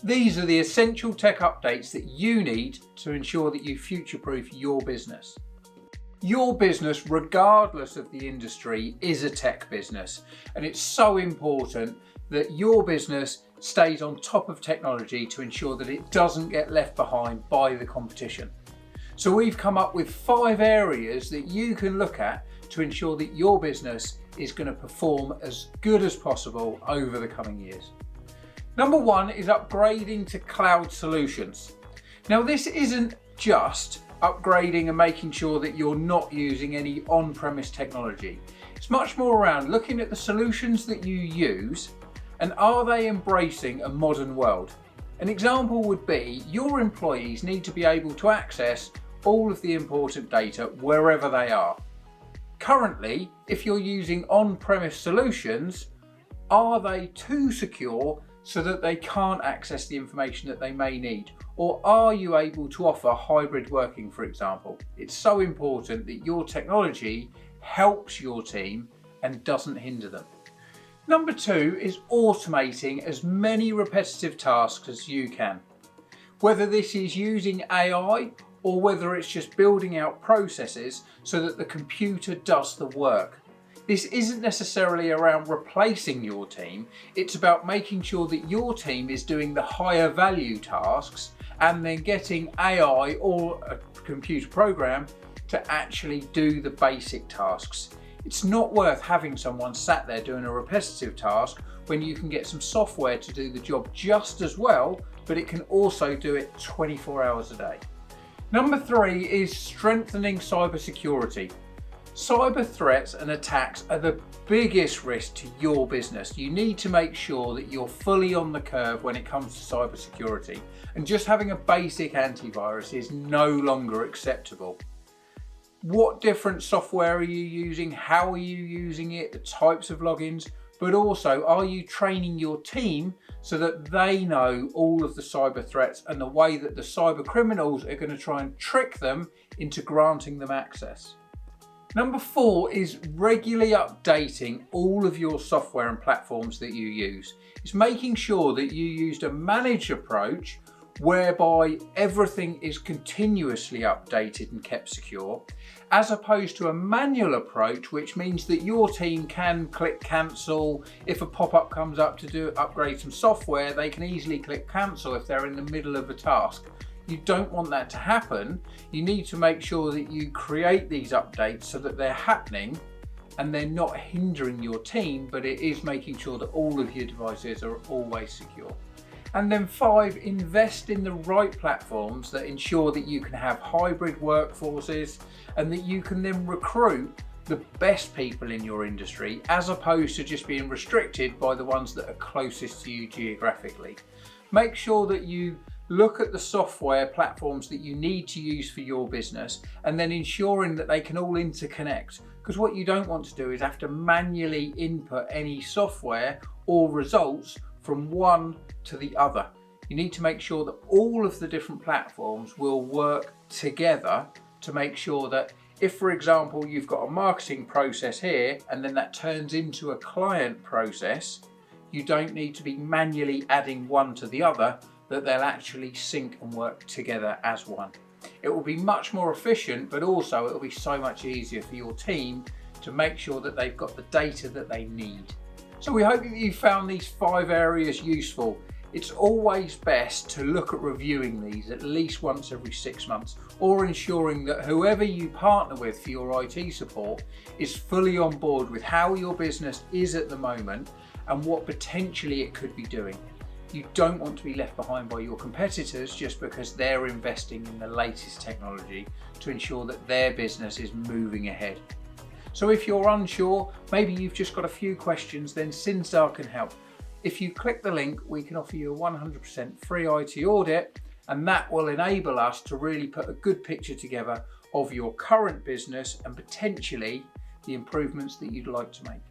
These are the essential tech updates that you need to ensure that you future-proof your business. Your business, regardless of the industry, is a tech business, and it's so important that your business stays on top of technology to ensure that it doesn't get left behind by the competition. So we've come up with 5 areas that you can look at to ensure that your business is going to perform as good as possible over the coming years. Number 1 is upgrading to cloud solutions. Now, this isn't just upgrading and making sure that you're not using any on-premise technology. It's much more around looking at the solutions that you use and are they embracing a modern world. An example would be your employees need to be able to access all of the important data wherever they are. Currently, if you're using on-premise solutions, are they too secure so that they can't access the information that they may need? Or are you able to offer hybrid working, for example? It's so important that your technology helps your team and doesn't hinder them. Number 2 is automating as many repetitive tasks as you can. Whether this is using AI or whether it's just building out processes so that the computer does the work. This isn't necessarily around replacing your team, it's about making sure that your team is doing the higher value tasks and then getting AI or a computer program to actually do the basic tasks. It's not worth having someone sat there doing a repetitive task when you can get some software to do the job just as well, but it can also do it 24 hours a day. Number 3 is strengthening cybersecurity. Cyber threats and attacks are the biggest risk to your business. You need to make sure that you're fully on the curve when it comes to cybersecurity, and just having a basic antivirus is no longer acceptable. What different software are you using? How are you using it? The types of logins, but also are you training your team so that they know all of the cyber threats and the way that the cyber criminals are going to try and trick them into granting them access? Number 4 is regularly updating all of your software and platforms that you use. It's making sure that you used a managed approach whereby everything is continuously updated and kept secure, as opposed to a manual approach, which means that your team can click cancel. If a pop-up comes up to upgrade some software, they can easily click cancel if they're in the middle of a task. You don't want that to happen. You need to make sure that you create these updates so that they're happening and they're not hindering your team, but it is making sure that all of your devices are always secure. And then 5, invest in the right platforms that ensure that you can have hybrid workforces and that you can then recruit the best people in your industry, as opposed to just being restricted by the ones that are closest to you geographically. Make sure that you look at the software platforms that you need to use for your business and then ensuring that they can all interconnect, because what you don't want to do is have to manually input any software or results from one to the other. You need to make sure that all of the different platforms will work together to make sure that if, for example, you've got a marketing process here and then that turns into a client process, you don't need to be manually adding one to the other, that they'll actually sync and work together as one. It will be much more efficient, but also it will be so much easier for your team to make sure that they've got the data that they need. So we hope that you found these 5 areas useful. It's always best to look at reviewing these at least once every 6 months, or ensuring that whoever you partner with for your IT support is fully on board with how your business is at the moment and what potentially it could be doing. You don't want to be left behind by your competitors just because they're investing in the latest technology to ensure that their business is moving ahead. So if you're unsure, maybe you've just got a few questions, then Syn-Star can help. If you click the link, we can offer you a 100% free IT audit, and that will enable us to really put a good picture together of your current business and potentially the improvements that you'd like to make.